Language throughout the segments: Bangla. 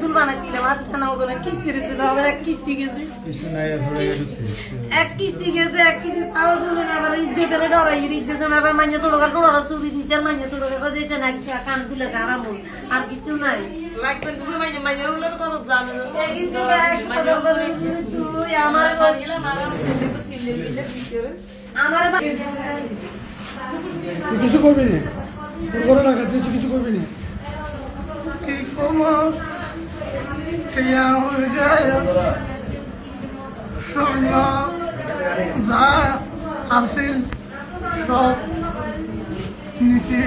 তুল বানাইছিলাম আজকে না ওজনে কিস্তি দিতে হবে এক কিস্তি গেছে এক কিস্তি গেছে এক কিস্তি তাও শুনে আবার ইজ্জতের ডরাই ইজ্জত আবার মাইনে ছোট কার ডরা চুরি দিচ্ছে আর মাইনে ছোট কার দিচ্ছে না কান তুলে আরাম আর কিছু নাই লাগবে তুমি মাইনে উল্লে তো কত জানো কিন্তু তুই আমার গেলে মারা ছেলে তো সিলে দিলে ভিতরে আমার কিছু করবি না তোর করে রাখা তুই কিছু করবি না কি কমা কেয়া হয়ে যায় স্বর্ণ যা আসিল সব নিচে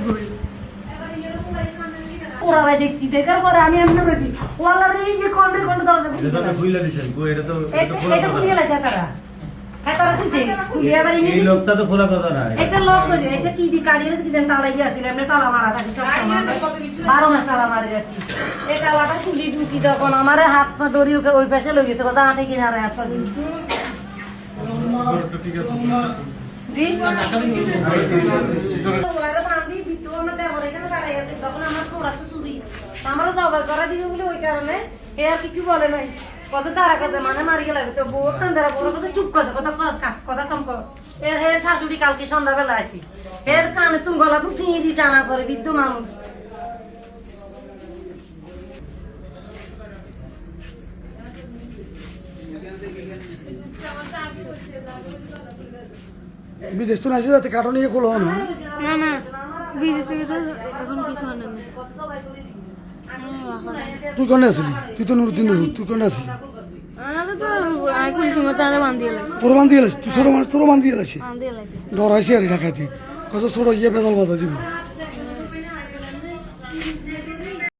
গই ওরা ভাই দেখছি দেখার পরে আমি এমনি করেছি ওয়ালার এই যে কোন দরজা এটা তো খুইলা দিছেন কই এটা তো এটা খুলে লাগছে তারা হ্যাঁ তারা খুলছে খুলে আবার এই লোকটা তো খোলা কথা না এটা লক করে এটা কি দি কাটিয়ে কি দেন তালা গিয়ে আছিল এমনি তালা মারা থাকে সব সময় 12 মাস তালা মারি রাখি এই তালাটা খুলি ঢুকি তখন আমার হাত পা দড়ি ওই পাশে লই গেছে কথা আটে কিনারে হাত পা দিন ঠিক আছে জি ওরা বাঁধি ভিতর মধ্যে আমার এখানে দাঁড়াই আছে তখন আমার পোড়া তো চুরি আমারও জবাব করা দিবে বলে ওই কারণে এ আর কিছু বলে নাই কত তারা কথা মানে মারি গেল তো বউ তারা বড় কথা চুপ করে কথা কাজ কথা কম কর এর শাশুড়ি কালকে সন্ধ্যাবেলা আসি এর কানে তুমি গলা তো চিংড়ি টানা করে বৃদ্ধ মানুষ বিদেশ তো আসে যাতে কারণ ইয়ে খোলো না না না বিদেশ থেকে তো এখন কিছু আনেন না। তুই কোনে আসলি তুই তো নুরুদ্দিন তুই কোনে আসলি আমরা তো আমি কুল সময় তারা বান্ধিয়ে লাগছে তোর বান্ধি গেছিস তুই ছোট মানুষ তোর বান্ধি গেছিস বান্ধিয়ে লাগছে ডরাইছি আর ঢাকাইতে কত ছোট ইয়ে বেদাল বাধা দিব